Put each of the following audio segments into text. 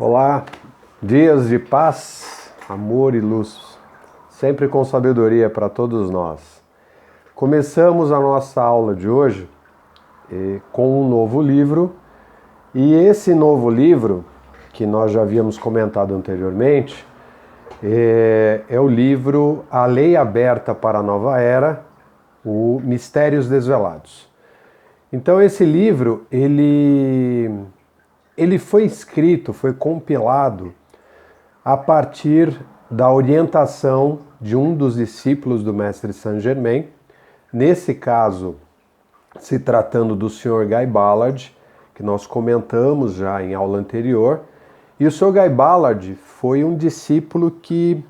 Olá, dias de paz, amor e luz, sempre com sabedoria para todos nós. Começamos a nossa aula de hoje com um novo livro, e esse novo livro, que nós já havíamos comentado anteriormente, é o livro A Lei Aberta para a Nova Era, o Mistérios Desvelados. Então esse livro, ele foi escrito, foi compilado a partir da orientação de um dos discípulos do Mestre Saint Germain, nesse caso, se tratando do Sr. Guy Ballard, que nós comentamos já em aula anterior. E o Sr. Guy Ballard foi um discípulo que,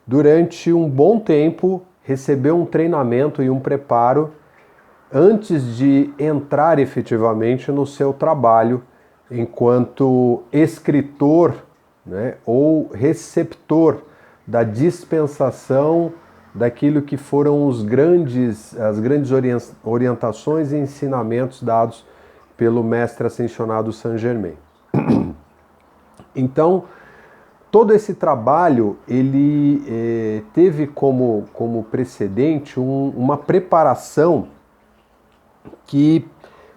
durante um bom tempo, recebeu um treinamento e um preparo antes de entrar efetivamente no seu trabalho enquanto escritor, né, ou receptor da dispensação daquilo que foram as grandes orientações e ensinamentos dados pelo mestre ascensionado Saint Germain. Então, todo esse trabalho ele teve como precedente uma preparação que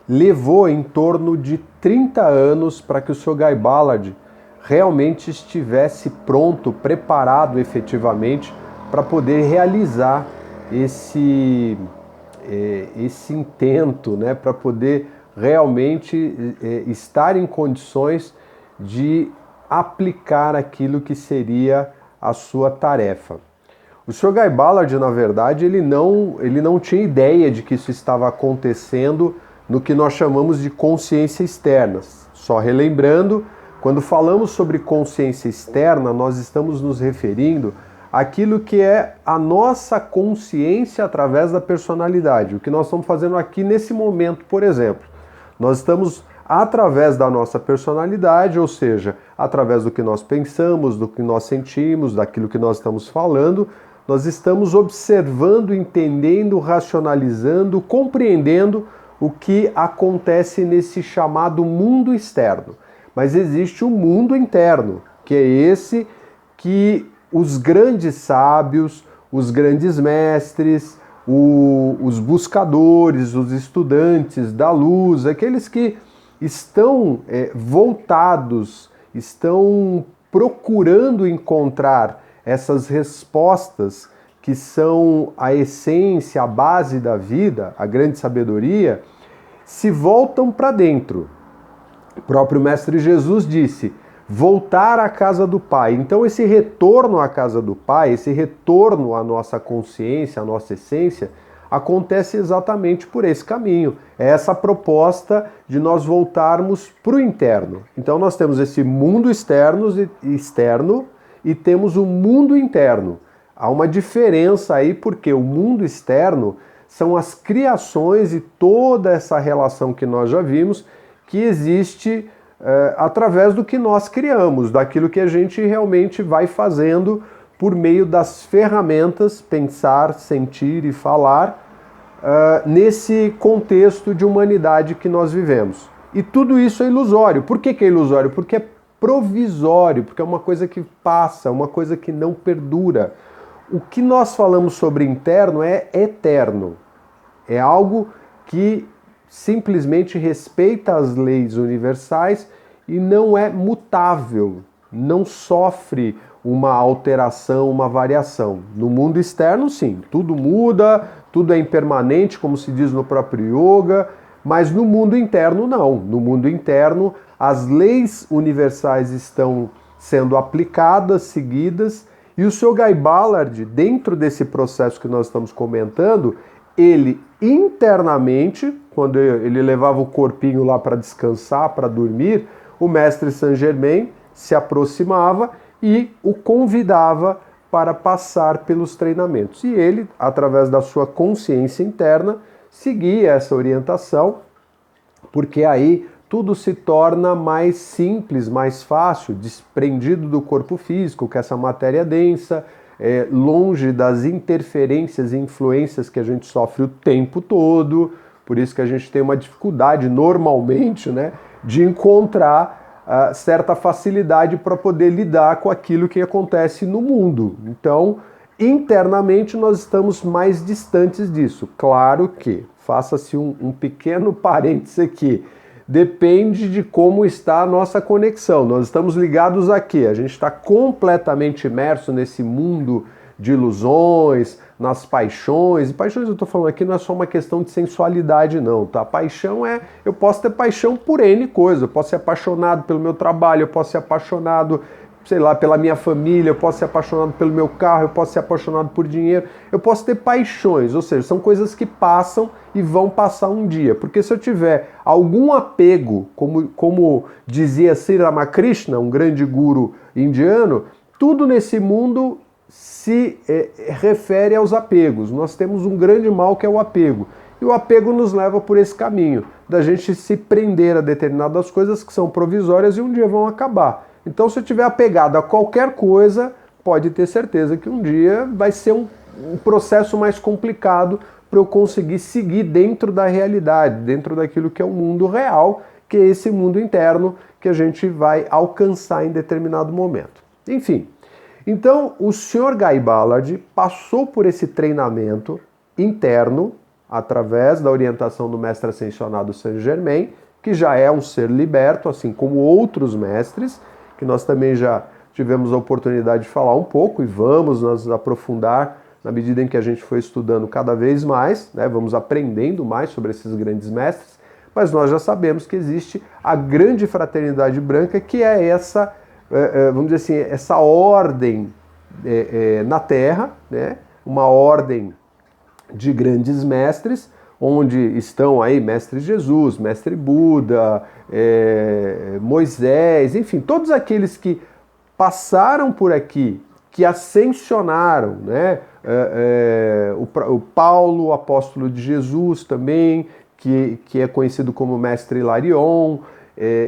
levou em torno de 30 anos para que o Sr. Guy Ballard realmente estivesse pronto, preparado efetivamente para poder realizar esse intento, né, para poder realmente estar em condições de aplicar aquilo que seria a sua tarefa. O Sr. Guy Ballard, na verdade, ele não tinha ideia de que isso estava acontecendo no que nós chamamos de consciência externa. Só relembrando, quando falamos sobre consciência externa, nós estamos nos referindo àquilo que é a nossa consciência através da personalidade. O que nós estamos fazendo aqui nesse momento, por exemplo. Nós estamos, através da nossa personalidade, ou seja, através do que nós pensamos, do que nós sentimos, daquilo que nós estamos falando, nós estamos observando, entendendo, racionalizando, compreendendo o que acontece nesse chamado mundo externo. Mas existe um mundo interno, que é esse que os grandes sábios, os grandes mestres, os buscadores, os estudantes da luz, aqueles que estão voltados, estão procurando encontrar essas respostas que são a essência, a base da vida, a grande sabedoria, se voltam para dentro. O próprio Mestre Jesus disse, voltar à casa do Pai. Então esse retorno à casa do Pai, esse retorno à nossa consciência, à nossa essência, acontece exatamente por esse caminho. É essa proposta de nós voltarmos para o interno. Então nós temos esse mundo externo e temos o mundo interno. Há uma diferença aí, porque o mundo externo são as criações e toda essa relação que nós já vimos, que existe através do que nós criamos, daquilo que a gente realmente vai fazendo por meio das ferramentas, pensar, sentir e falar, nesse contexto de humanidade que nós vivemos. E tudo isso é ilusório. Por que é ilusório? Porque é provisório, porque é uma coisa que passa, uma coisa que não perdura. O que nós falamos sobre interno é eterno. É algo que simplesmente respeita as leis universais e não é mutável, não sofre uma alteração, uma variação. No mundo externo, sim, tudo muda, tudo é impermanente, como se diz no próprio yoga, mas no mundo interno, não. No mundo interno, as leis universais estão sendo aplicadas, seguidas, e o Sr. Guy Ballard, dentro desse processo que nós estamos comentando, ele internamente, quando ele levava o corpinho lá para descansar, para dormir, o Mestre Saint Germain se aproximava e o convidava para passar pelos treinamentos. E ele, através da sua consciência interna, seguia essa orientação, porque aí tudo se torna mais simples, mais fácil, desprendido do corpo físico, que essa matéria densa, longe das interferências e influências que a gente sofre o tempo todo. Por isso que a gente tem uma dificuldade normalmente, né, de encontrar certa facilidade para poder lidar com aquilo que acontece no mundo. Então, internamente nós estamos mais distantes disso. Claro que, faça-se um pequeno parênteses aqui, depende de como está a nossa conexão. Nós estamos ligados aqui, a gente está completamente imerso nesse mundo de ilusões, nas paixões. E paixões, eu estou falando aqui, não é só uma questão de sensualidade não, tá? Paixão eu posso ter paixão por N coisa, eu posso ser apaixonado pelo meu trabalho, eu posso ser apaixonado, sei lá, pela minha família, eu posso ser apaixonado pelo meu carro, eu posso ser apaixonado por dinheiro, eu posso ter paixões, ou seja, são coisas que passam e vão passar um dia. Porque se eu tiver algum apego, como dizia Sri Ramakrishna, um grande guru indiano, tudo nesse mundo se refere aos apegos. Nós temos um grande mal que é o apego. E o apego nos leva por esse caminho, da gente se prender a determinadas coisas que são provisórias e um dia vão acabar. Então, se eu estiver apegado a qualquer coisa, pode ter certeza que um dia vai ser um processo mais complicado para eu conseguir seguir dentro da realidade, dentro daquilo que é o mundo real, que é esse mundo interno que a gente vai alcançar em determinado momento. Enfim, então o Sr. Guy Ballard passou por esse treinamento interno através da orientação do mestre ascensionado Saint Germain, que já é um ser liberto, assim como outros mestres, que nós também já tivemos a oportunidade de falar um pouco e vamos nos aprofundar na medida em que a gente foi estudando cada vez mais, né? Vamos aprendendo mais sobre esses grandes mestres, mas nós já sabemos que existe a grande fraternidade branca, que é essa, vamos dizer assim, essa ordem na Terra, né? Uma ordem de grandes mestres, onde estão aí Mestre Jesus, Mestre Buda, Moisés, enfim, todos aqueles que passaram por aqui, que ascensionaram, né? O Paulo, o apóstolo de Jesus também, que é conhecido como Mestre Hilarion,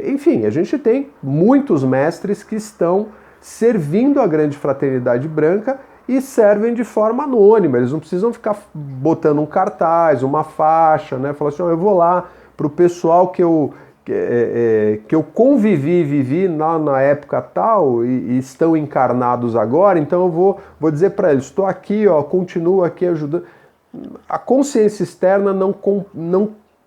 enfim, a gente tem muitos mestres que estão servindo a grande fraternidade branca e servem de forma anônima, eles não precisam ficar botando um cartaz, uma faixa, né? Falar assim, eu vou lá para o pessoal que eu vivi na época tal e estão encarnados agora, então eu vou dizer para eles, estou aqui, ó, continuo aqui ajudando. A consciência externa não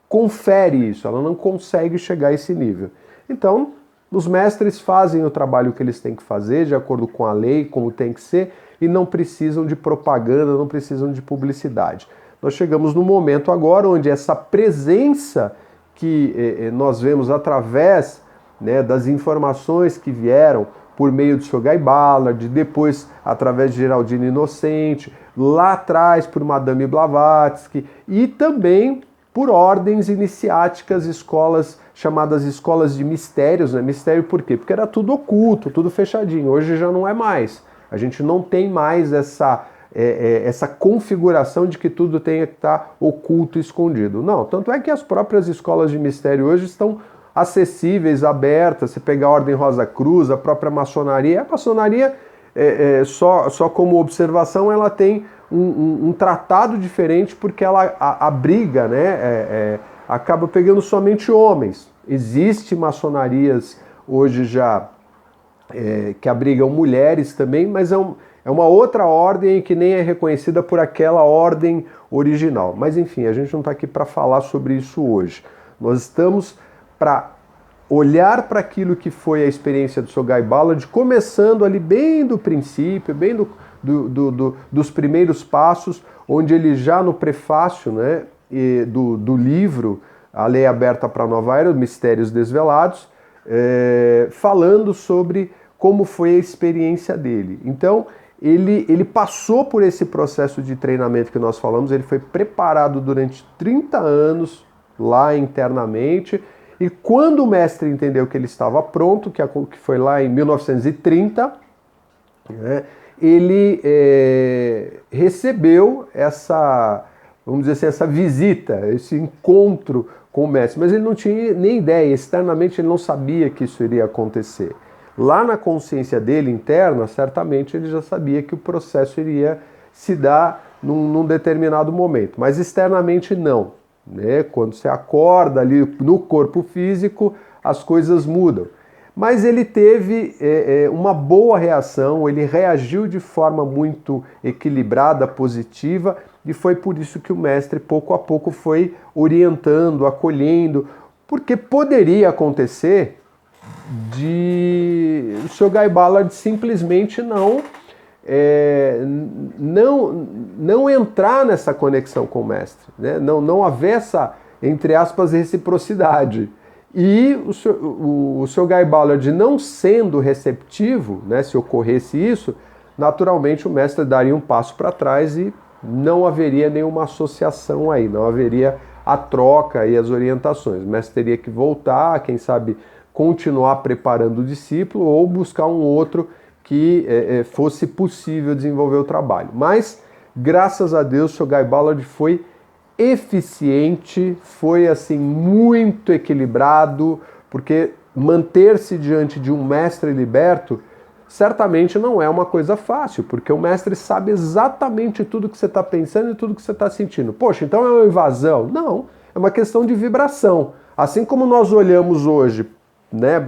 confere isso, ela não consegue chegar a esse nível. Então, os mestres fazem o trabalho que eles têm que fazer, de acordo com a lei, como tem que ser, e não precisam de propaganda, não precisam de publicidade. Nós chegamos no momento agora onde essa presença que nós vemos através, né, das informações que vieram por meio do Sr. Guy Ballard, depois através de Geraldine Inocente, lá atrás por Madame Blavatsky e também por ordens iniciáticas, escolas chamadas escolas de mistérios, né? Mistério por quê? Porque era tudo oculto, tudo fechadinho. Hoje já não é mais. A gente não tem mais essa configuração de que tudo tem que estar oculto e escondido. Não, tanto é que as próprias escolas de mistério hoje estão acessíveis, abertas. Se pegar a Ordem Rosa Cruz, a própria maçonaria, a maçonaria, só como observação, ela tem um tratado diferente porque ela abriga, né, acaba pegando somente homens. Existem maçonarias hoje já que abrigam mulheres também, mas é uma outra ordem que nem é reconhecida por aquela ordem original. Mas enfim, a gente não está aqui para falar sobre isso hoje. Nós estamos para olhar para aquilo que foi a experiência do Sr. Guy Ballard, começando ali bem do princípio, bem dos primeiros passos, onde ele já no prefácio, né, do livro A Lei Aberta para a Nova Era, Mistérios Desvelados, falando sobre como foi a experiência dele. Então, ele passou por esse processo de treinamento que nós falamos, ele foi preparado durante 30 anos lá internamente, e quando o mestre entendeu que ele estava pronto, que foi lá em 1930, né, ele recebeu essa, vamos dizer assim, essa visita, esse encontro com o mestre, mas ele não tinha nem ideia, externamente ele não sabia que isso iria acontecer. Lá na consciência dele interna, certamente ele já sabia que o processo iria se dar num determinado momento, mas externamente não, né? Quando você acorda ali no corpo físico, as coisas mudam. Mas ele teve uma boa reação, ele reagiu de forma muito equilibrada, positiva, e foi por isso que o mestre pouco a pouco foi orientando, acolhendo, porque poderia acontecer de o Sr. Guy Ballard simplesmente não entrar nessa conexão com o mestre, né? Não haver essa, entre aspas, reciprocidade. E o Sr. Guy Ballard não sendo receptivo, né, se ocorresse isso, naturalmente o mestre daria um passo para trás e não haveria nenhuma associação aí, não haveria a troca e as orientações. O mestre teria que voltar, quem sabe continuar preparando o discípulo ou buscar um outro que fosse possível desenvolver o trabalho. Mas, graças a Deus, o Sr. Guy Ballard foi eficiente, foi assim muito equilibrado, porque manter-se diante de um mestre liberto certamente não é uma coisa fácil, porque o mestre sabe exatamente tudo que você está pensando e tudo que você está sentindo. Poxa, então é uma invasão? Não, é uma questão de vibração. Assim como nós olhamos hoje, né,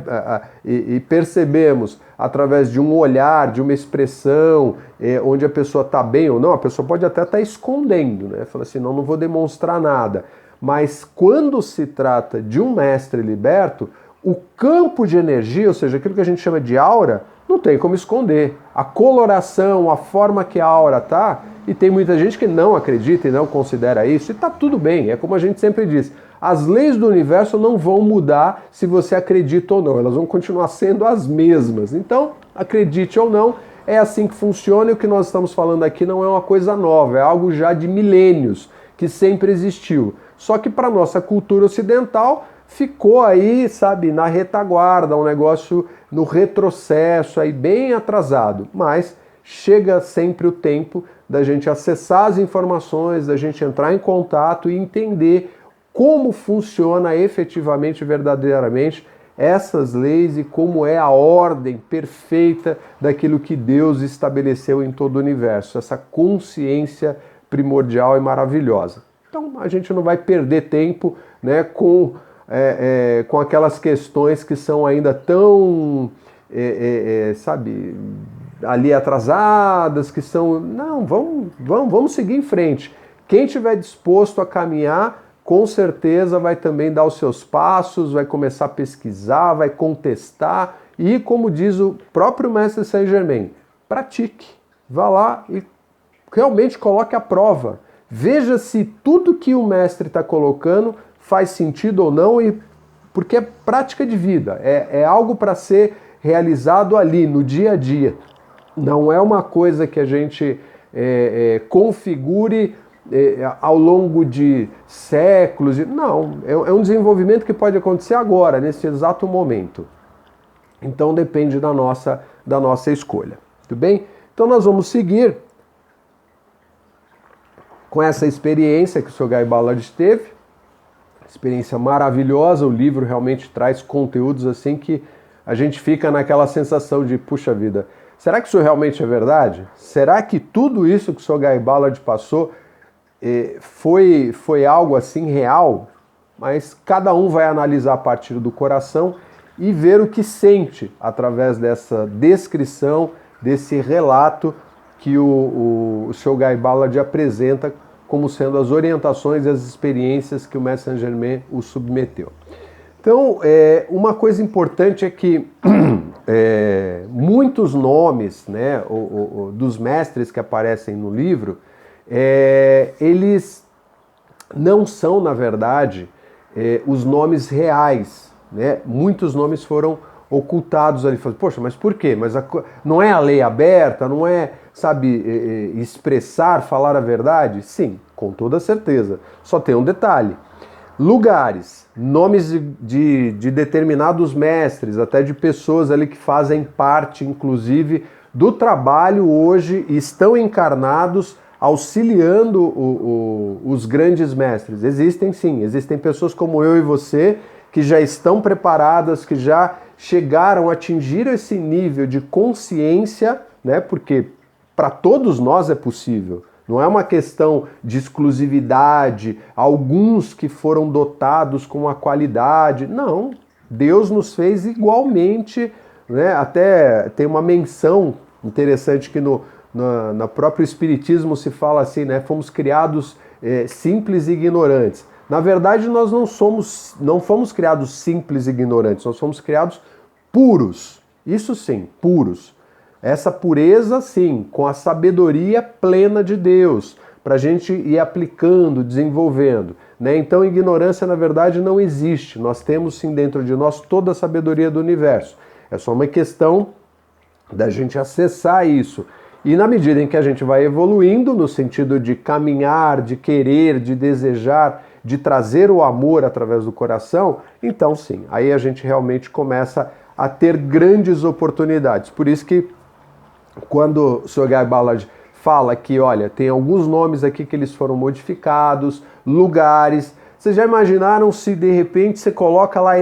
e percebemos através de um olhar, de uma expressão, onde a pessoa está bem ou não, a pessoa pode até estar escondendo, né? Fala assim, não vou demonstrar nada. Mas quando se trata de um mestre liberto, o campo de energia, ou seja, aquilo que a gente chama de aura, não tem como esconder. A coloração, a forma que a aura tá, e tem muita gente que não acredita e não considera isso, e tá tudo bem, é como a gente sempre diz. As leis do universo não vão mudar se você acredita ou não, elas vão continuar sendo as mesmas. Então, acredite ou não, é assim que funciona e o que nós estamos falando aqui não é uma coisa nova, é algo já de milênios, que sempre existiu. Só que para a nossa cultura ocidental ficou aí, sabe, na retaguarda, um negócio no retrocesso, aí bem atrasado. Mas chega sempre o tempo da gente acessar as informações, da gente entrar em contato e entender como funciona efetivamente, verdadeiramente, essas leis e como é a ordem perfeita daquilo que Deus estabeleceu em todo o universo, essa consciência primordial e maravilhosa. Então a gente não vai perder tempo, né, com aquelas questões que são ainda tão, sabe, ali atrasadas, que são... Não, vamos seguir em frente. Quem estiver disposto a caminhar, com certeza vai também dar os seus passos, vai começar a pesquisar, vai contestar e, como diz o próprio mestre Saint-Germain, pratique, vá lá e realmente coloque à prova. Veja se tudo que o mestre está colocando faz sentido ou não, porque é prática de vida, é algo para ser realizado ali, no dia a dia. Não é uma coisa que a gente configure ao longo de séculos. Não, é um desenvolvimento que pode acontecer agora, nesse exato momento. Então depende da nossa escolha. Tudo bem? Então nós vamos seguir com essa experiência que o Sr. Guy Ballard teve. Experiência maravilhosa, o livro realmente traz conteúdos assim que a gente fica naquela sensação de, puxa vida, será que isso realmente é verdade? Será que tudo isso que o Sr. Guy Ballard passou foi algo assim real? Mas cada um vai analisar a partir do coração e ver o que sente através dessa descrição, desse relato que o Sr. Guy Ballard apresenta como sendo as orientações e as experiências que o mestre Saint-Germain o submeteu. Então, uma coisa importante é que muitos nomes, né, dos mestres que aparecem no livro, eles não são, na verdade, os nomes reais, né? Muitos nomes foram ocultados ali. Poxa, mas por quê? Mas não é a lei aberta? Não é, sabe, expressar, falar a verdade? Sim, com toda certeza. Só tem um detalhe. Lugares, nomes de determinados mestres, até de pessoas ali que fazem parte, inclusive, do trabalho hoje e estão encarnados auxiliando os grandes mestres. Existem sim, existem pessoas como eu e você que já estão preparadas, que já chegaram a atingir esse nível de consciência, né? Porque para todos nós é possível. Não é uma questão de exclusividade, alguns que foram dotados com a qualidade. Não, Deus nos fez igualmente, né? Até tem uma menção interessante que no próprio Espiritismo se fala assim, né? Fomos criados simples e ignorantes. Na verdade, nós não fomos criados simples e ignorantes, nós fomos criados puros. Isso sim, puros. Essa pureza, sim, com a sabedoria plena de Deus, para a gente ir aplicando, desenvolvendo, né? Então, ignorância, na verdade, não existe. Nós temos, sim, dentro de nós toda a sabedoria do universo. É só uma questão da gente acessar isso. E na medida em que a gente vai evoluindo, no sentido de caminhar, de querer, de desejar, de trazer o amor através do coração, então sim, aí a gente realmente começa a ter grandes oportunidades. Por isso que quando o Sr. Guy Ballard fala que, olha, tem alguns nomes aqui que eles foram modificados, lugares. Vocês já imaginaram se de repente você coloca lá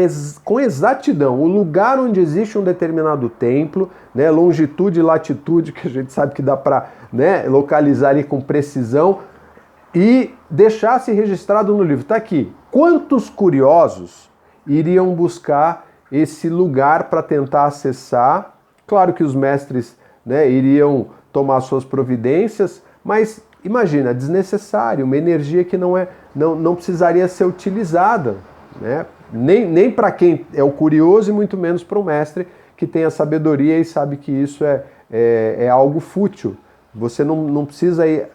com exatidão o lugar onde existe um determinado templo, né, longitude e latitude, que a gente sabe que dá para, né, localizar ali com precisão, e deixasse registrado no livro. Está aqui. Quantos curiosos iriam buscar esse lugar para tentar acessar? Claro que os mestres, né, iriam tomar suas providências, mas imagina, desnecessário, uma energia que não precisaria ser utilizada, né? Nem para quem é o curioso e muito menos para o mestre que tem a sabedoria e sabe que isso é algo fútil. Você não precisa ir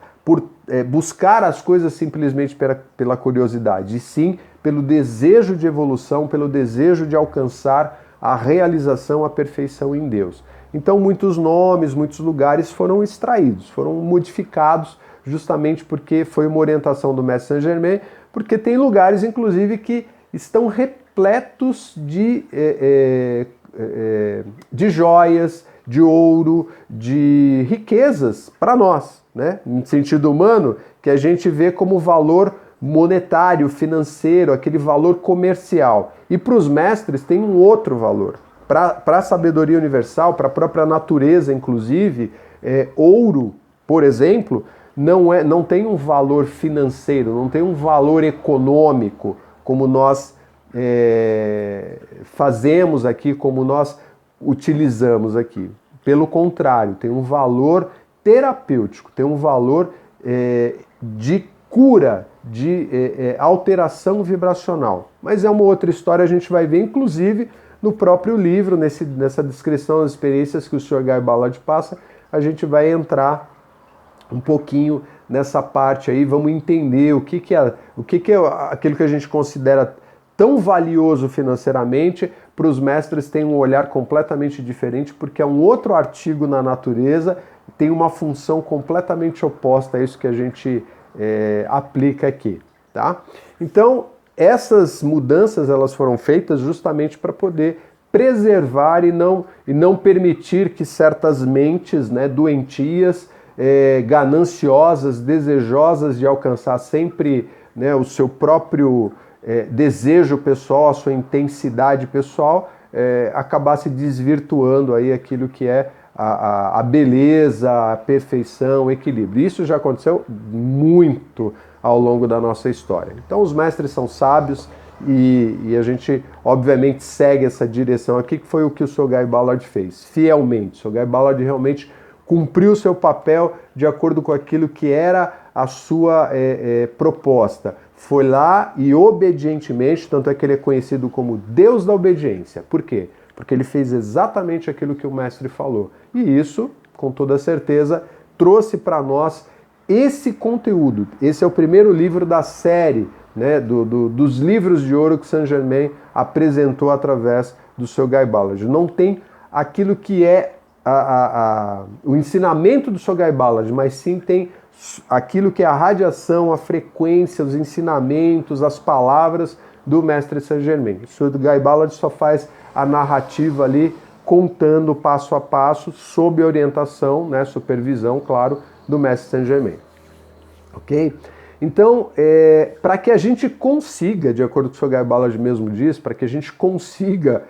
buscar as coisas simplesmente pela curiosidade, e sim pelo desejo de evolução, pelo desejo de alcançar a realização, a perfeição em Deus. Então muitos nomes, muitos lugares foram extraídos, foram modificados, justamente porque foi uma orientação do Mestre Saint-Germain, porque tem lugares, inclusive, que estão repletos de joias, de ouro, de riquezas para nós, né? Em sentido humano, que a gente vê como valor monetário, financeiro, aquele valor comercial. E para os mestres tem um outro valor. Para a sabedoria universal, para a própria natureza, inclusive, ouro, por exemplo, não tem um valor financeiro, não tem um valor econômico, como nós fazemos aqui, como nós utilizamos aqui. Pelo contrário, tem um valor terapêutico, tem um valor de cura, de alteração vibracional. Mas é uma outra história, a gente vai ver, inclusive, no próprio livro, nessa descrição das experiências que o Sr. Guy Ballard passa, a gente vai entrar um pouquinho nessa parte aí, vamos entender o que é aquilo que a gente considera tão valioso financeiramente. Para os mestres tem um olhar completamente diferente, porque é um outro artigo na natureza, tem uma função completamente oposta a isso que a gente aplica aqui, tá? Então, essas mudanças elas foram feitas justamente para poder preservar e não permitir que certas mentes, né, doentias, gananciosas, desejosas de alcançar sempre, né, o seu próprio desejo pessoal, a sua intensidade pessoal, acabasse desvirtuando aí aquilo que é a beleza, a perfeição, o equilíbrio. Isso já aconteceu muito ao longo da nossa história. Então os mestres são sábios e a gente obviamente segue essa direção aqui, que foi o que o Sr. Guy Ballard fez, fielmente. O Sr. Guy Ballard realmente cumpriu o seu papel de acordo com aquilo que era a sua proposta. Foi lá e obedientemente, tanto é que ele é conhecido como Deus da obediência. Por quê? Porque ele fez exatamente aquilo que o mestre falou. E isso, com toda certeza, trouxe para nós esse conteúdo. Esse é o primeiro livro da série, né, dos livros de ouro que Saint-Germain apresentou através do Sr. Guy Ballard. Não tem aquilo que é o ensinamento do Sr. Guy Ballard, mas sim tem aquilo que é a radiação, a frequência, os ensinamentos, as palavras do Mestre Saint-Germain. O Sr. Guy Ballard só faz a narrativa ali, contando passo a passo, sob orientação, né, supervisão, claro, do Mestre Saint-Germain. Ok? Então, para que a gente consiga, de acordo com o Sr. Guy Ballard mesmo diz, para que a gente consiga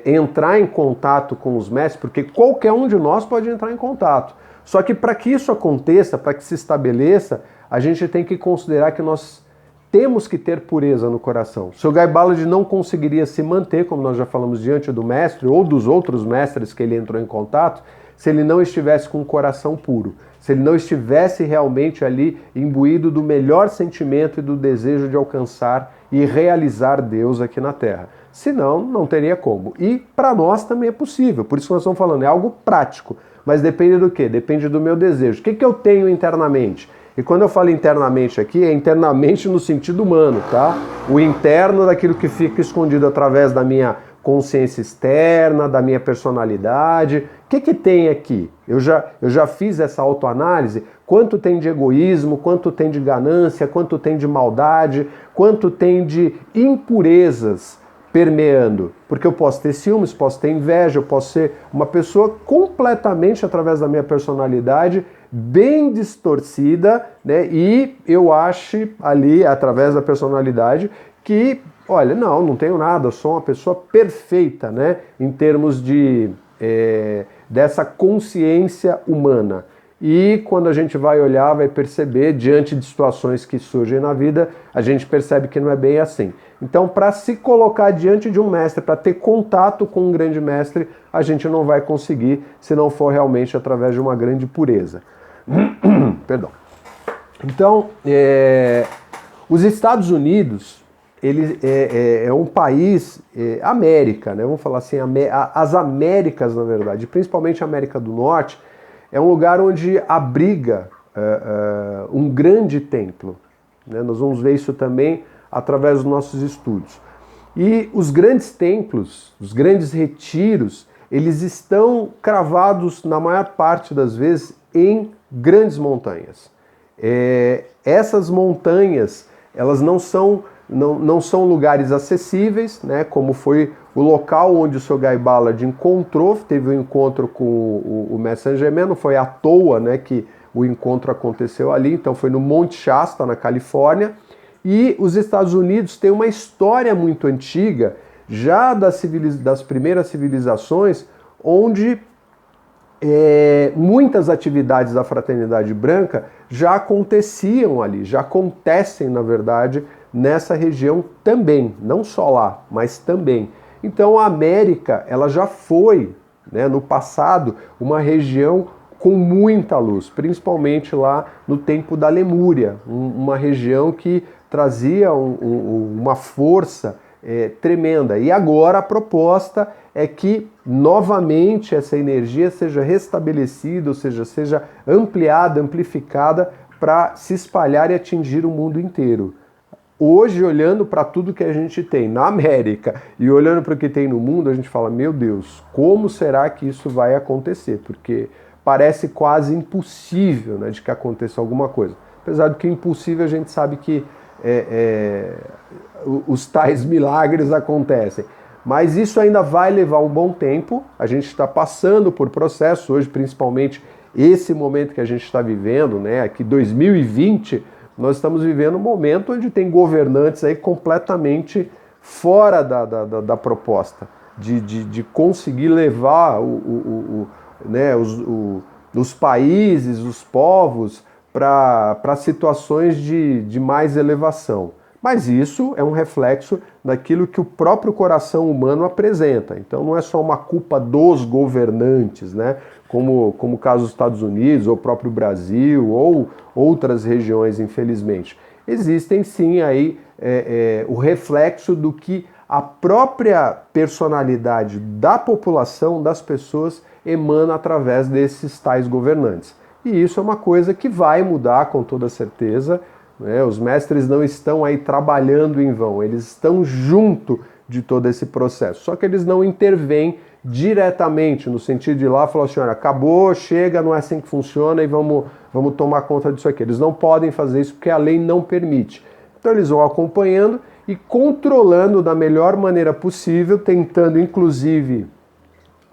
entrar em contato com os mestres, porque qualquer um de nós pode entrar em contato. Só que para que isso aconteça, para que se estabeleça, a gente tem que considerar que nós temos que ter pureza no coração. O Sr. Guy Ballard não conseguiria se manter, como nós já falamos, diante do mestre ou dos outros mestres que ele entrou em contato, se ele não estivesse com o coração puro, se ele não estivesse realmente ali imbuído do melhor sentimento e do desejo de alcançar e realizar Deus aqui na Terra. Senão, não teria como. E para nós também é possível, por isso que nós estamos falando, é algo prático. Mas depende do quê? Depende do meu desejo. O que eu tenho internamente? E quando eu falo internamente aqui, é internamente no sentido humano, tá? O interno daquilo que fica escondido através da minha consciência externa, da minha personalidade. O que tem aqui? Eu já fiz essa autoanálise. Quanto tem de egoísmo, quanto tem de ganância, quanto tem de maldade, quanto tem de impurezas permeando. Porque eu posso ter ciúmes, posso ter inveja, eu posso ser uma pessoa completamente, através da minha personalidade, bem distorcida, né? E eu acho ali, através da personalidade, que, olha, não tenho nada, eu sou uma pessoa perfeita, né? Em termos de dessa consciência humana. E quando a gente vai olhar, vai perceber, diante de situações que surgem na vida, a gente percebe que não é bem assim. Então, para se colocar diante de um mestre, para ter contato com um grande mestre, a gente não vai conseguir se não for realmente através de uma grande pureza. Perdão. Então, os Estados Unidos, ele é um país, América, né? Vamos falar assim, as Américas, na verdade, principalmente a América do Norte, é um lugar onde abriga um grande templo, né? Nós vamos ver isso também através dos nossos estudos. E os grandes templos, os grandes retiros, eles estão cravados, na maior parte das vezes, em grandes montanhas. Essas montanhas, elas não são lugares acessíveis, né, como foi o local onde o Sr. Guy Ballard encontrou, teve um encontro com o Mestre Saint-Germain, não foi à toa, né, que o encontro aconteceu ali, então foi no Monte Shasta, na Califórnia, e os Estados Unidos têm uma história muito antiga, já das primeiras civilizações, onde muitas atividades da Fraternidade Branca já aconteciam ali, já acontecem, na verdade, nessa região também, não só lá, mas também. Então a América, ela já foi, né, no passado, uma região com muita luz, principalmente lá no tempo da Lemúria, uma região que trazia uma força tremenda. E agora a proposta é que novamente essa energia seja restabelecida, ou seja ampliada, amplificada para se espalhar e atingir o mundo inteiro. Hoje, olhando para tudo que a gente tem na América e olhando para o que tem no mundo, a gente fala, meu Deus, como será que isso vai acontecer? Porque parece quase impossível, né, de que aconteça alguma coisa. Apesar do que impossível, a gente sabe que os tais milagres acontecem. Mas isso ainda vai levar um bom tempo, a gente está passando por processo hoje, principalmente esse momento que a gente está vivendo, né, aqui 2020, nós estamos vivendo um momento onde tem governantes aí completamente fora da proposta, de conseguir levar os países, os povos, para situações de mais elevação. Mas isso é um reflexo daquilo que o próprio coração humano apresenta. Então não é só uma culpa dos governantes, né? Como o caso dos Estados Unidos, ou o próprio Brasil, ou outras regiões, infelizmente. Existem sim aí o reflexo do que a própria personalidade da população, das pessoas, emana através desses tais governantes. E isso é uma coisa que vai mudar com toda certeza, né? Os mestres não estão aí trabalhando em vão, eles estão junto de todo esse processo. Só que eles não intervêm diretamente, no sentido de ir lá e falar assim, olha, acabou, chega, não é assim que funciona e vamos tomar conta disso aqui. Eles não podem fazer isso porque a lei não permite. Então eles vão acompanhando e controlando da melhor maneira possível, tentando inclusive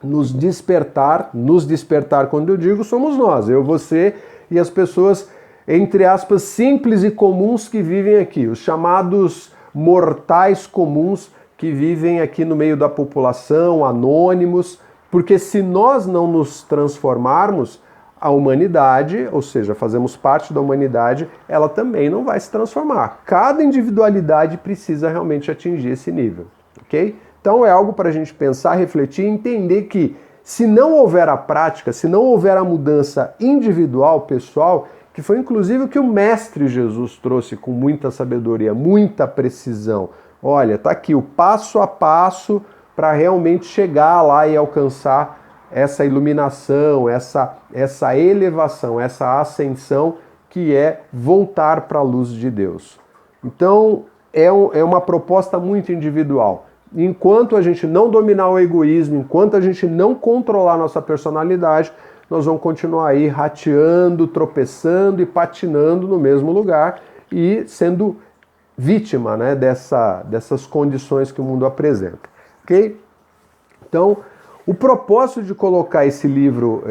nos despertar quando eu digo somos nós, eu, você e as pessoas, entre aspas, simples e comuns que vivem aqui, os chamados mortais comuns que vivem aqui no meio da população, anônimos, porque se nós não nos transformarmos, a humanidade, ou seja, fazemos parte da humanidade, ela também não vai se transformar. Cada individualidade precisa realmente atingir esse nível, ok? Então é algo para a gente pensar, refletir e entender que se não houver a prática, se não houver a mudança individual, pessoal, que foi inclusive o que o Mestre Jesus trouxe com muita sabedoria, muita precisão. Olha, tá aqui o passo a passo para realmente chegar lá e alcançar essa iluminação, essa elevação, essa ascensão que é voltar para a luz de Deus. Então, é uma proposta muito individual. Enquanto a gente não dominar o egoísmo, enquanto a gente não controlar a nossa personalidade, nós vamos continuar aí rateando, tropeçando e patinando no mesmo lugar e sendo vítima, né, dessas condições que o mundo apresenta. Ok? Então, o propósito de colocar esse livro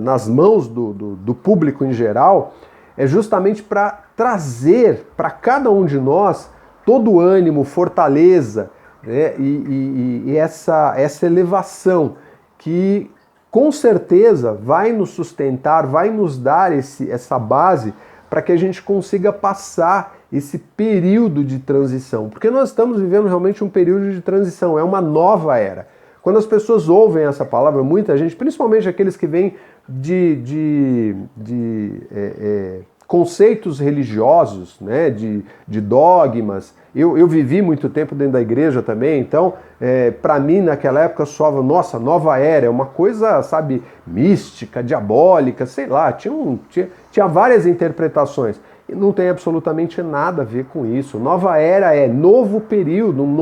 nas mãos do público em geral é justamente para trazer para cada um de nós todo o ânimo, fortaleza, né, e essa elevação que com certeza vai nos sustentar, vai nos dar essa base para que a gente consiga passar esse período de transição. Porque nós estamos vivendo realmente um período de transição, é uma nova era. Quando as pessoas ouvem essa palavra, muita gente, principalmente aqueles que vêm de conceitos religiosos, né, de dogmas. Eu vivi muito tempo dentro da igreja também, então, para mim, naquela época, soava, nossa, nova era, é uma coisa, sabe, mística, diabólica, sei lá, tinha várias interpretações. E não tem absolutamente nada a ver com isso. Nova era é novo período, um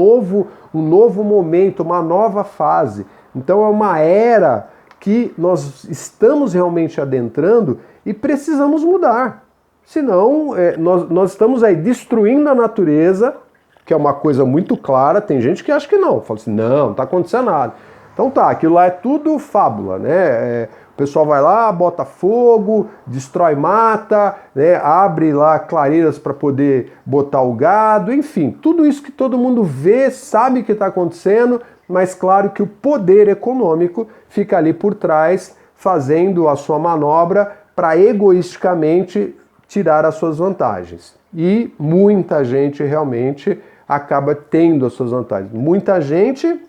novo momento, uma nova fase. Então é uma era que nós estamos realmente adentrando e precisamos mudar. Senão, nós estamos aí destruindo a natureza, que é uma coisa muito clara. Tem gente que acha que não. Fala assim, não está acontecendo nada. Então tá, aquilo lá é tudo fábula, né? O pessoal vai lá, bota fogo, destrói mata, né? Abre lá clareiras para poder botar o gado, enfim, tudo isso que todo mundo vê, sabe que está acontecendo, mas claro que o poder econômico fica ali por trás, fazendo a sua manobra para egoisticamente tirar as suas vantagens. E muita gente realmente acaba tendo as suas vantagens. Muita gente,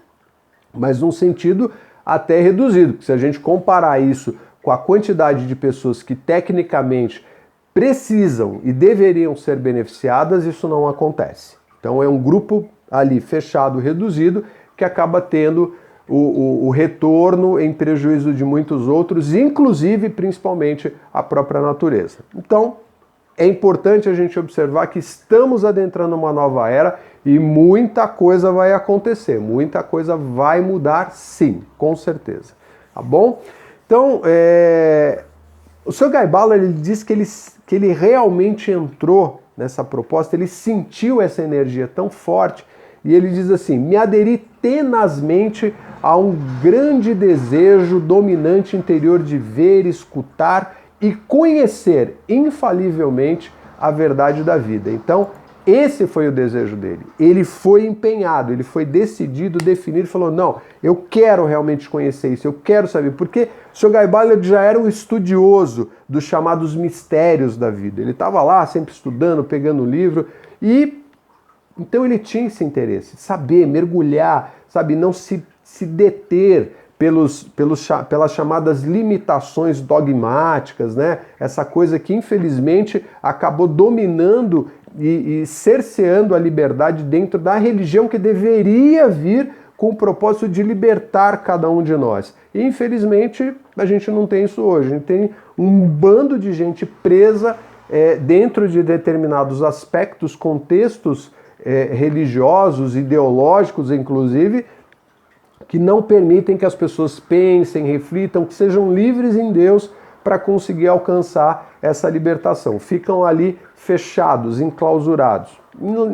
mas num sentido até reduzido, porque se a gente comparar isso com a quantidade de pessoas que tecnicamente precisam e deveriam ser beneficiadas, isso não acontece. Então é um grupo ali fechado, reduzido, que acaba tendo o retorno em prejuízo de muitos outros, inclusive, principalmente, a própria natureza. Então, é importante a gente observar que estamos adentrando uma nova era e muita coisa vai acontecer, muita coisa vai mudar sim, com certeza. Tá bom? Então, o Sr. Guy Ballard, ele diz que ele realmente entrou nessa proposta, ele sentiu essa energia tão forte e ele diz assim, me aderi tenazmente a um grande desejo dominante interior de ver, escutar e conhecer infalivelmente a verdade da vida. Então, esse foi o desejo dele. Ele foi empenhado, ele foi decidido, definido, falou, não, eu quero realmente conhecer isso, eu quero saber. Porque o Sr. Guy Ballard já era um estudioso dos chamados mistérios da vida. Ele estava lá sempre estudando, pegando livro, e então ele tinha esse interesse, saber, mergulhar, sabe, não se deter pelas chamadas limitações dogmáticas, né? Essa coisa que infelizmente acabou dominando e cerceando a liberdade dentro da religião que deveria vir com o propósito de libertar cada um de nós. E infelizmente a gente não tem isso hoje, a gente tem um bando de gente presa dentro de determinados aspectos, contextos religiosos, ideológicos inclusive, que não permitem que as pessoas pensem, reflitam, que sejam livres em Deus para conseguir alcançar essa libertação. Ficam ali fechados, enclausurados.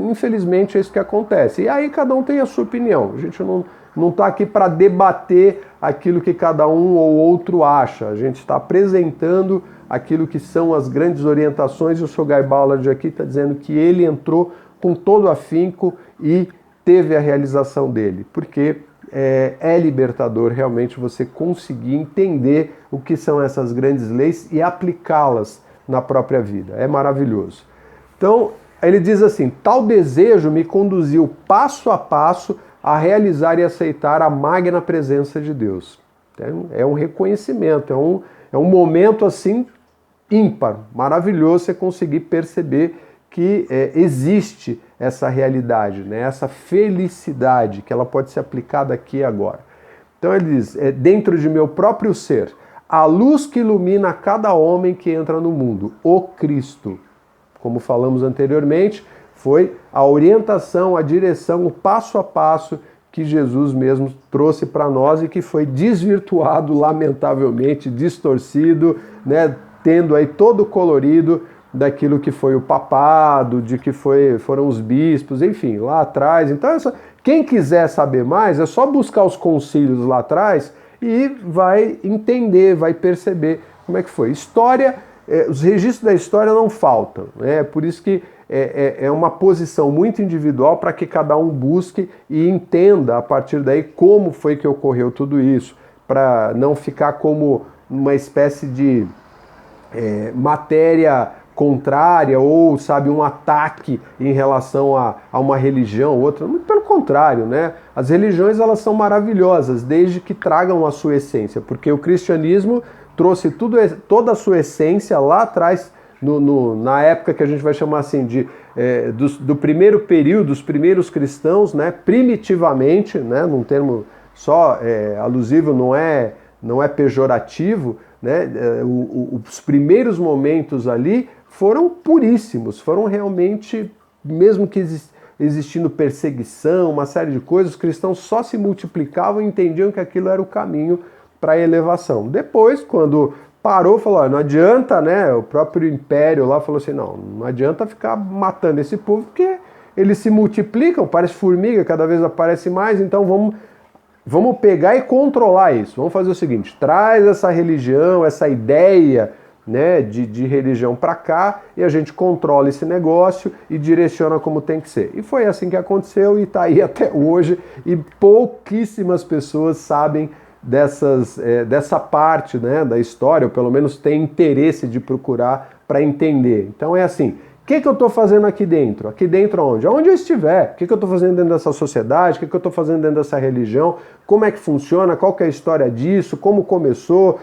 Infelizmente é isso que acontece. E aí cada um tem a sua opinião. A gente não está aqui para debater aquilo que cada um ou outro acha. A gente está apresentando aquilo que são as grandes orientações e o Sr. Guy Ballard aqui está dizendo que ele entrou com todo afinco e teve a realização dele. Porque é libertador realmente você conseguir entender o que são essas grandes leis e aplicá-las na própria vida. É maravilhoso. Então, ele diz assim: tal desejo me conduziu passo a passo a realizar e aceitar a magna presença de Deus. É um reconhecimento, é um momento assim ímpar, maravilhoso você conseguir perceber que existe essa realidade, né? Essa felicidade, que ela pode ser aplicada aqui e agora. Então ele diz, dentro de meu próprio ser, a luz que ilumina cada homem que entra no mundo, o Cristo. Como falamos anteriormente, foi a orientação, a direção, o passo a passo que Jesus mesmo trouxe para nós e que foi desvirtuado, lamentavelmente, distorcido, né? Tendo aí todo o colorido daquilo que foi o papado, de que foram os bispos, enfim, lá atrás. Então, quem quiser saber mais, é só buscar os concílios lá atrás e vai entender, vai perceber como é que foi. História, os registros da história não faltam, né? Por isso que é uma posição muito individual para que cada um busque e entenda a partir daí como foi que ocorreu tudo isso, para não ficar como uma espécie de matéria contrária ou, sabe, um ataque em relação a uma religião ou outra. Muito pelo contrário, né? As religiões, elas são maravilhosas desde que tragam a sua essência, porque o cristianismo trouxe toda a sua essência lá atrás, na época que a gente vai chamar assim do primeiro período, dos primeiros cristãos, né? Primitivamente, né? Num termo só alusivo, não é pejorativo, né? Os primeiros momentos ali foram puríssimos, foram realmente, mesmo que existindo perseguição, uma série de coisas, os cristãos só se multiplicavam e entendiam que aquilo era o caminho para a elevação. Depois, quando parou, falou, não adianta, né? O próprio império lá falou assim, não adianta ficar matando esse povo, porque eles se multiplicam, parece formiga, cada vez aparece mais, então vamos pegar e controlar isso. Vamos fazer o seguinte, traz essa religião, essa ideia, né, de religião para cá e a gente controla esse negócio e direciona como tem que ser. E foi assim que aconteceu e está aí até hoje e pouquíssimas pessoas sabem dessa parte, né, da história, ou pelo menos tem interesse de procurar para entender. Então é assim, o que eu estou fazendo aqui dentro? Aqui dentro onde? Aonde eu estiver. O que eu estou fazendo dentro dessa sociedade? O que eu estou fazendo dentro dessa religião? Como é que funciona? Qual que é a história disso? Como começou?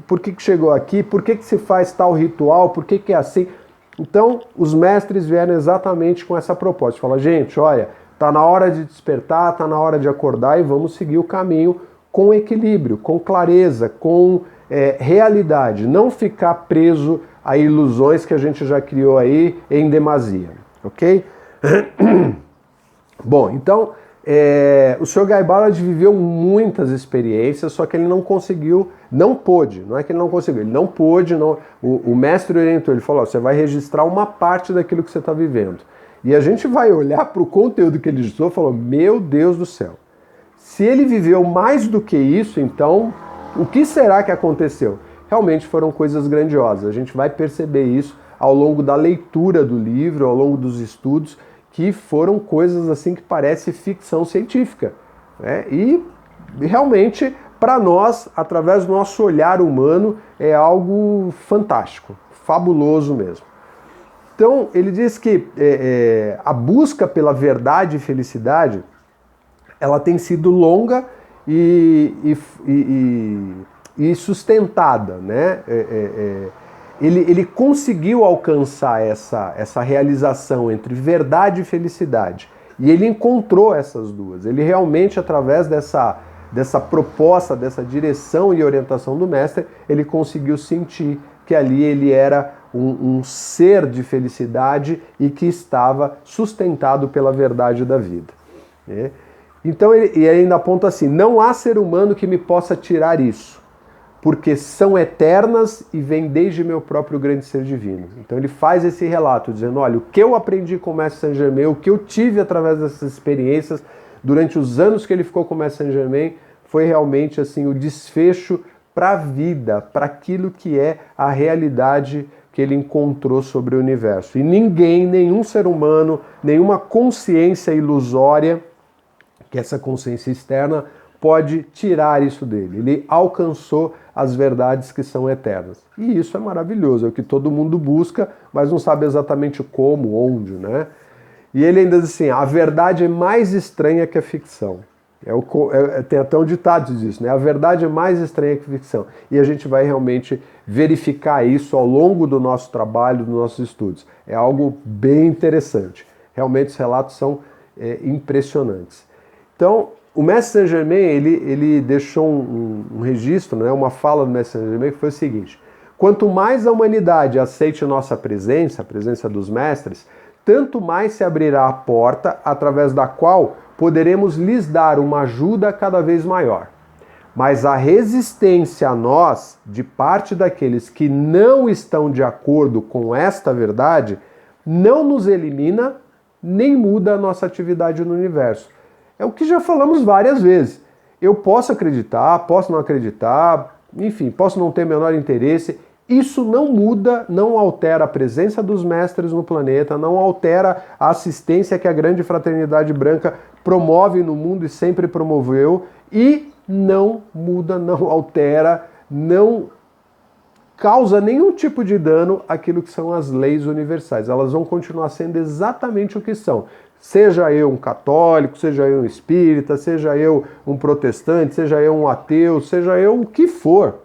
Por que chegou aqui? Por que se faz tal ritual? Por que é assim? Então, os mestres vieram exatamente com essa proposta. Fala, gente, olha, está na hora de despertar, está na hora de acordar e vamos seguir o caminho com equilíbrio, com clareza, com realidade. Não ficar preso a ilusões que a gente já criou aí em demasia, ok? Bom, então, o Sr. Guy Ballard viveu muitas experiências, só que ele não conseguiu, não pôde, não é que ele não conseguiu, ele não pôde, o mestre orientou, ele falou, você vai registrar uma parte daquilo que você está vivendo. E a gente vai olhar para o conteúdo que ele registrou e falou, meu Deus do céu, se ele viveu mais do que isso, então, o que será que aconteceu? Realmente foram coisas grandiosas. A gente vai perceber isso ao longo da leitura do livro, ao longo dos estudos, que foram coisas assim que parece ficção científica, né? E realmente, para nós, através do nosso olhar humano, é algo fantástico, fabuloso mesmo. Então, ele diz que a busca pela verdade e felicidade, ela tem sido longa e sustentada, né? Ele conseguiu alcançar essa realização entre verdade e felicidade. E ele encontrou essas duas. Ele realmente, através dessa proposta, dessa direção e orientação do mestre, ele conseguiu sentir que ali ele era um ser de felicidade e que estava sustentado pela verdade da vida, né? Então ele ainda aponta assim, não há ser humano que me possa tirar isso, porque são eternas e vêm desde meu próprio grande ser divino. Então ele faz esse relato, dizendo, olha, o que eu aprendi com o Mestre Saint-Germain, o que eu tive através dessas experiências, durante os anos que ele ficou com o Mestre Saint-Germain, foi realmente assim o desfecho para a vida, para aquilo que é a realidade que ele encontrou sobre o universo. E ninguém, nenhum ser humano, nenhuma consciência ilusória, que essa consciência externa pode tirar isso dele. Ele alcançou as verdades que são eternas. E isso é maravilhoso, é o que todo mundo busca, mas não sabe exatamente como, onde, né? E ele ainda diz assim, a verdade é mais estranha que a ficção. Tem até um ditado disso, né? A verdade é mais estranha que a ficção. E a gente vai realmente verificar isso ao longo do nosso trabalho, dos nossos estudos. É algo bem interessante. Realmente os relatos são impressionantes. Então, o mestre Saint-Germain, ele deixou um registro, né? Uma fala do mestre Saint-Germain que foi o seguinte: quanto mais a humanidade aceite nossa presença, a presença dos mestres, tanto mais se abrirá a porta através da qual poderemos lhes dar uma ajuda cada vez maior. Mas a resistência a nós, de parte daqueles que não estão de acordo com esta verdade, não nos elimina nem muda a nossa atividade no universo. É o que já falamos várias vezes. Eu posso acreditar, posso não acreditar, enfim, posso não ter menor interesse. Isso não muda, não altera a presença dos mestres no planeta, não altera a assistência que a grande fraternidade branca promove no mundo e sempre promoveu, e não muda, não altera, não causa nenhum tipo de dano àquilo que são as leis universais. Elas vão continuar sendo exatamente o que são. Seja eu um católico, seja eu um espírita, seja eu um protestante, seja eu um ateu, seja eu o que for,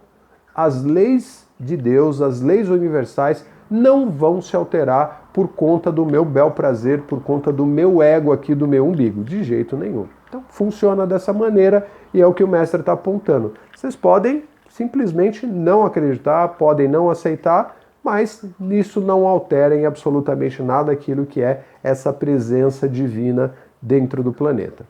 as leis de Deus, as leis universais não vão se alterar por conta do meu bel prazer, por conta do meu ego aqui, do meu umbigo, de jeito nenhum. Então funciona dessa maneira e é o que o mestre está apontando. Vocês podem simplesmente não acreditar, podem não aceitar, mas nisso não alterem absolutamente nada aquilo que é essa presença divina dentro do planeta.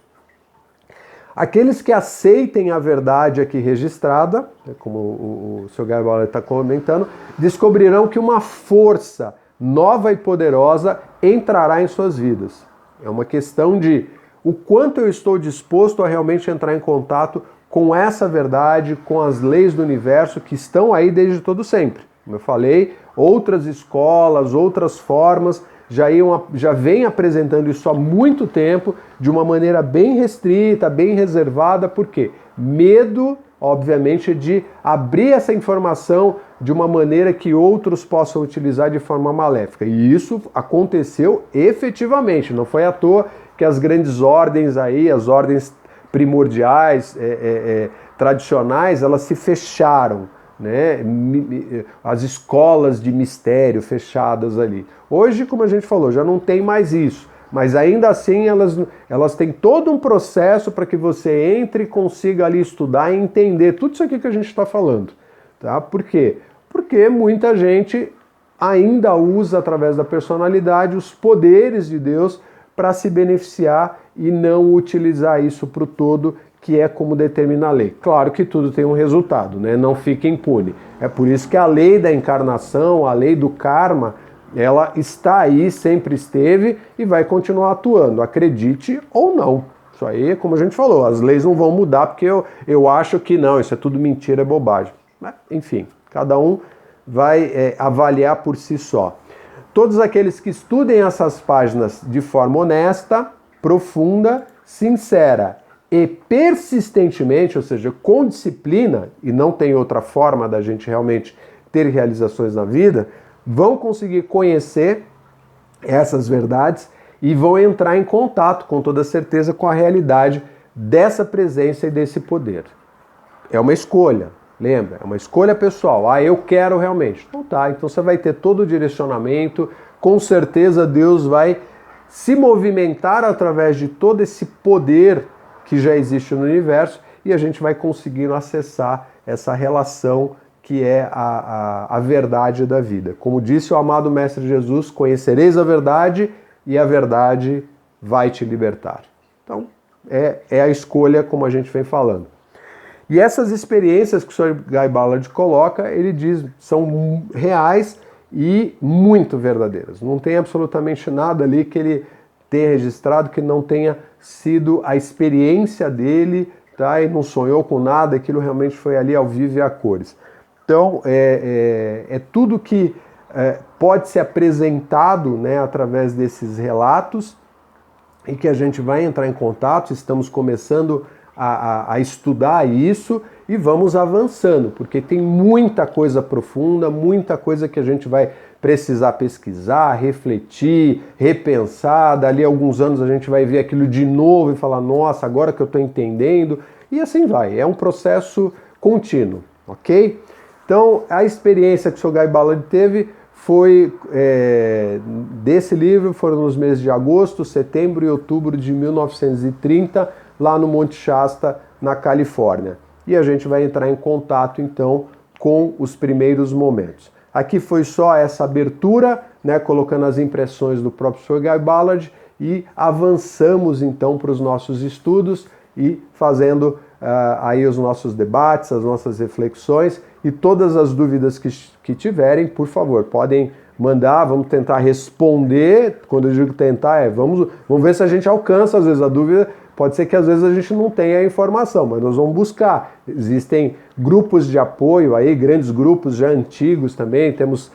Aqueles que aceitem a verdade aqui registrada, como o Sr. Gaibala está comentando, descobrirão que uma força nova e poderosa entrará em suas vidas. É uma questão de o quanto eu estou disposto a realmente entrar em contato com essa verdade, com as leis do universo que estão aí desde todo sempre. Como eu falei, outras escolas, outras formas já vêm apresentando isso há muito tempo, de uma maneira bem restrita, bem reservada. Por quê? Medo, obviamente, de abrir essa informação de uma maneira que outros possam utilizar de forma maléfica. E isso aconteceu efetivamente, não foi à toa que as grandes ordens aí, as ordens primordiais, tradicionais, elas se fecharam, né? As escolas de mistério fechadas ali. Hoje, como a gente falou, já não tem mais isso, mas ainda assim elas têm todo um processo para que você entre e consiga ali estudar e entender tudo isso aqui que a gente está falando. Tá? Por quê? Porque muita gente ainda usa, através da personalidade, os poderes de Deus para se beneficiar e não utilizar isso para o todo, que é como determina a lei. Claro que tudo tem um resultado, né? Não fica impune. É por isso que a lei da encarnação, a lei do karma, ela está aí, sempre esteve e vai continuar atuando, acredite ou não. Isso aí, como a gente falou, as leis não vão mudar porque eu acho que não, isso é tudo mentira, é bobagem. Mas, enfim, cada um vai avaliar por si só. Todos aqueles que estudem essas páginas de forma honesta, profunda, sincera e persistentemente, ou seja, com disciplina, e não tem outra forma da gente realmente ter realizações na vida, vão conseguir conhecer essas verdades e vão entrar em contato, com toda certeza, com a realidade dessa presença e desse poder. É uma escolha, lembra? É uma escolha pessoal. Ah, eu quero realmente. Então tá, então você vai ter todo o direcionamento, com certeza Deus vai se movimentar através de todo esse poder que já existe no universo e a gente vai conseguindo acessar essa relação que é a verdade da vida. Como disse o amado Mestre Jesus, conhecereis a verdade e a verdade vai te libertar. Então, é a escolha, como a gente vem falando. E essas experiências que o Sr. Guy Ballard coloca, ele diz, são reais e muito verdadeiras. Não tem absolutamente nada ali que ele tenha registrado que não tenha sido a experiência dele, tá? E não sonhou com nada, aquilo realmente foi ali ao vivo e a cores. Então, é tudo que pode ser apresentado, né, através desses relatos e que a gente vai entrar em contato. Estamos começando a estudar isso e vamos avançando, porque tem muita coisa profunda, muita coisa que a gente vai precisar pesquisar, refletir, repensar. Dali a alguns anos a gente vai ver aquilo de novo e falar, nossa, agora que eu estou entendendo, e assim vai. É um processo contínuo, ok? Então, a experiência que o Sr. Guy Ballard teve foi, desse livro, foram nos meses de agosto, setembro e outubro de 1930, lá no Monte Shasta, na Califórnia. E a gente vai entrar em contato, então, com os primeiros momentos. Aqui foi só essa abertura, né, colocando as impressões do próprio Sr. Guy Ballard, e avançamos, então, para os nossos estudos e fazendo aí os nossos debates, as nossas reflexões, e todas as dúvidas que tiverem, por favor, podem mandar, vamos tentar responder. Quando eu digo tentar, vamos ver se a gente alcança, às vezes, a dúvida. Pode ser que às vezes a gente não tenha a informação, mas nós vamos buscar. Existem grupos de apoio aí, grandes grupos já antigos também, temos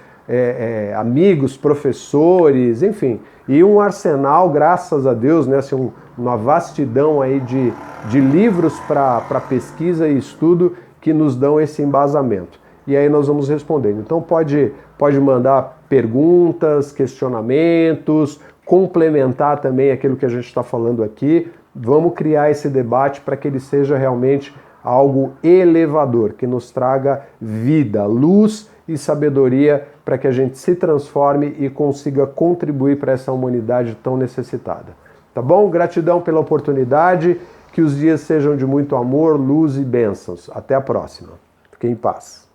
amigos, professores, enfim, e um arsenal, graças a Deus, né, assim, uma vastidão aí de livros para pesquisa e estudo que nos dão esse embasamento. E aí nós vamos respondendo. Então pode mandar perguntas, questionamentos, complementar também aquilo que a gente está falando aqui. Vamos criar esse debate para que ele seja realmente algo elevador, que nos traga vida, luz e sabedoria para que a gente se transforme e consiga contribuir para essa humanidade tão necessitada. Tá bom? Gratidão pela oportunidade, que os dias sejam de muito amor, luz e bênçãos. Até a próxima. Fiquem em paz.